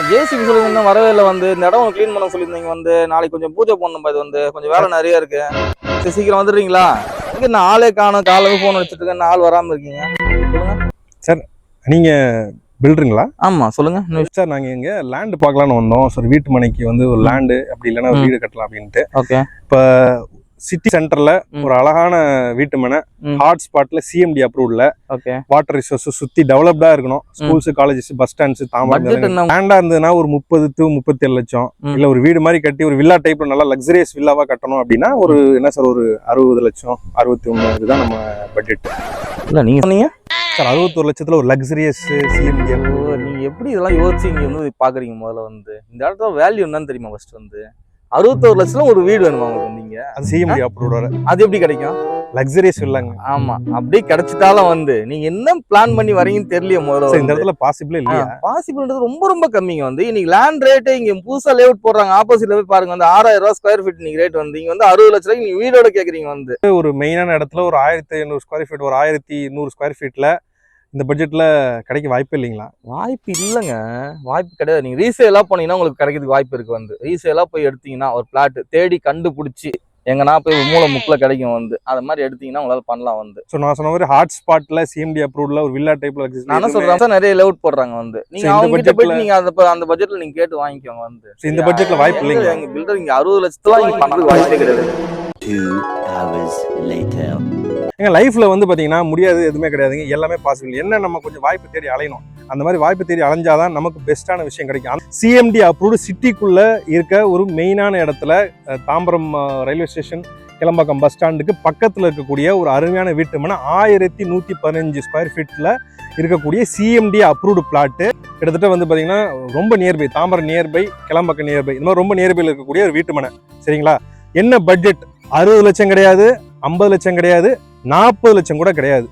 JCB சொல்லியிருந்தா வரவே இல்லை வந்து இந்த இடம் க்ளீன் பண்ண சொல்லியிருந்தீங்க வந்து நாளைக்கு கொஞ்சம் பூஜை பண்ணணும். இது வந்து கொஞ்சம் வேலை நிறைய இருக்கு. சரி சீக்கிரம் வந்துடுறீங்களா? இங்கே நான் ஆளே காணும், காலையில் ஃபோன் வச்சுட்டு இருக்கேன், ஆள் வராமல் இருக்கீங்க. சொல்லுங்க சார், நீங்க பில்டருங்களா? ஆமா சொல்லுங்க சார். நாங்கள் இங்கே லேண்டு பார்க்கலான்னு வந்தோம். சார் வீட்டு மனைக்கு வந்து ஒரு லேண்டு அப்படி இல்லைன்னா ஒரு வீடு கட்டலாம் அப்படின்ட்டு. ஓகே. இப்போ சிட்டி சென்டர்ல ஒரு அழகான வீட்டு மனை, ஹாட் ஸ்பாட்ல சிஎம்டி அப்ரூவ்ல, ஓகே, வாட்டர் ரிசோர்ஸ் சுத்தி டெவலப்டா இருக்கணும். ஸ்கூல்ஸ், காலேஜஸ், பஸ் ஸ்டாண்ட்ஸ், லேண்டா இருந்ததுன்னா ஒரு 30 to 37 லட்சம். இல்ல ஒரு வீடு மாதிரி கட்டி ஒரு வில்லா டைப்ல நல்லா லக்ஸரியஸ் வில்லாவா கட்டணும் அப்படின்னா ஒரு என்ன சார் ஒரு 60 லட்சம் 61 இதுதான் நம்ம பட்ஜெட். இல்ல நீங்க சொன்னீங்க சார் 61 லட்சத்துல ஒரு லக்ஸரியஸ் சிஎம்டி. நீங்க எப்படி இதெல்லாம் யோசிச்சு இங்க வந்து பாக்குறீங்க? முதல்ல வந்து இந்த இடத்துல வேல்யூ என்னன்னு தெரியுமா? ஃபர்ஸ்ட் வந்து 61 லட்சத்துல ஒரு வீடு வேணுமா உங்களுக்கு? நீங்க அது சிஎம்டி அப்ரூவ்ட், அது எப்படி கிடைக்கும்? லக்ஸரியஸ் இல்லங்க. ஆமா, அப்படி கிடைச்சிட்டாலும் வந்து நீங்க என்ன பிளான் பண்ணி வரீங்கன்னு தெரியல. முதல்ல இந்த இடத்துல பாசிபிள் இல்லையா? பாசிபிள்ன்றது ரொம்ப ரொம்ப கம்மிங்க. வந்து இன்னைக்கு லேண்ட் ரேட் இங்க புதுசா லேஅவுட் போடுறாங்க, ஆப்போசிட்ல போய் பாருங்க. வந்து 6000 ரூபாய் ஸ்கொயர் ஃபீட் நீங்க ரேட் வந்து இங்க வந்து 60 லட்சம் ரூபாய்க்கு நீங்க வீடோட கேக்குறீங்க. வந்து ஒரு மெயினான இடத்துல ஒரு 1500 ஸ்கொயர் ஃபீட், ஒரு 1100 ஸ்கொயர் ஃபீட்ல இந்த பட்ஜெட்ல கிடைக்க வாய்ப்பு இல்லைங்களா? வாய்ப்பு இல்லைங்க, வாய்ப்பு கிடையாது. நீங்க ரீசேலா போனீங்கன்னா உங்களுக்கு கிடைக்கிறதுக்கு வாய்ப்பு இருக்கு. வந்து ரீசேலா போய் எடுத்தீங்கன்னா ஒரு பிளாட் தேடி கண்டுபிடிச்சி எங்கன்னா போய் மூல முக்கில் கிடைக்கும். வந்து அது மாதிரி எடுத்தீங்கன்னா உங்களால பண்ணலாம். வந்து நான் சொன்ன மாதிரி ஹாட் ஸ்பாட்ல சிஎம்டி அப்ரூவ்ல ஒரு வில்லா டைப்ல நான் சொல்றேன் நிறைய லேஅவுட் போடுறாங்க. வந்து நீங்க அவங்க கிட்ட போயிட்டு நீங்க அந்த பட்ஜெட்ல நீங்க கேட்டு வாங்கிக்கோங்க. வந்து இந்த பட்ஜெட்ல வாய்ப்பு இல்லைங்க. எங்க பில்டர் இங்க 60 லட்சத்துல நீங்க பண்றதுக்கு வாய்ப்பே கிடையாது. 2 hours later. எங்க லைஃப்ல வந்து பாத்தீங்கன்னா முடியாது எதுவுமே கிடையாதுங்க, எல்லாமே பாசிபிள். என்ன நம்ம கொஞ்சம் வாய்ப்பு தேடி அலையணும். அந்த மாதிரி வாய்ப்பு தேடி அலைஞ்சாதான் நமக்கு பெஸ்ட்டான விஷயம் கிடைக்கும். சிஎம்டி அப்ரூவ்டு சிட்டிக்குள்ள இருக்க ஒரு மெயினான இடத்துல Tambaram railway station, Kilambakkam bus ஸ்டாண்டுக்கு பக்கத்தில் இருக்கக்கூடிய ஒரு அருமையான வீட்டு மனை 1115 ஸ்கொயர் ஃபீட்டில் இருக்கக்கூடிய சிஎம்டி அப்ரூவ்டு பிளாட்டு. கிட்டத்தட்ட வந்து பார்த்தீங்கன்னா ரொம்ப nearby, Tambaram nearby, Kilambakkam nearby, இந்த மாதிரி ரொம்ப நியர்பையில் இருக்கக்கூடிய ஒரு வீட்டு மனை. சரிங்களா? என்ன பட்ஜெட்? 60 லட்சம் கிடையாது, 50 லட்சம் கிடையாது, 40 லட்சம் கூட கிடையாது,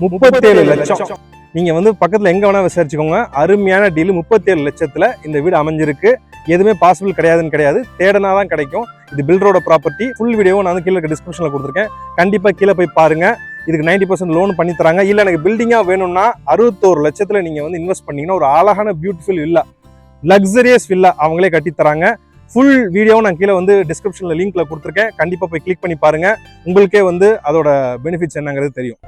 37 லட்சம். நீங்க வந்து பக்கத்துல எங்க வேணா விசாரிச்சுக்கோங்க. அருமையான டீல். 37 லட்சத்துல இந்த வீடு அமைஞ்சிருக்கு. எதுவுமே பாசிபிள் கிடையாதுன்னு கிடையாது, தேடனாதான் கிடைக்கும். இது பில்டரோட ப்ராப்பர்ட்டி. ஃபுல் வீடியோவும் நான் வந்து கீழே டிஸ்கிரிப்ஷன்ல கொடுத்துருக்கேன். கண்டிப்பா கீழே போய் பாருங்க. இதுக்கு 90% லோன் பண்ணி தராங்க. இல்ல எனக்கு பில்டிங்கா வேணும்னா 61 லட்சத்துல நீங்க வந்து இன்வெஸ்ட் பண்ணீங்கன்னா ஒரு அழகான பியூட்டிஃபுல் வில்லா, லக்ஸரியஸ் வில்லா அவங்களே கட்டி தராங்க. ஃபுல் வீடியோவும் நான் கீழே வந்து டிஸ்கிரிப்ஷன்ல லிங்க்ல கொடுத்துருக்கேன். கண்டிப்பா போய் கிளிக் பண்ணி பாருங்க. உங்களுக்கே வந்து அதோட பெனிஃபிட்ஸ் என்னங்கிறது தெரியும்.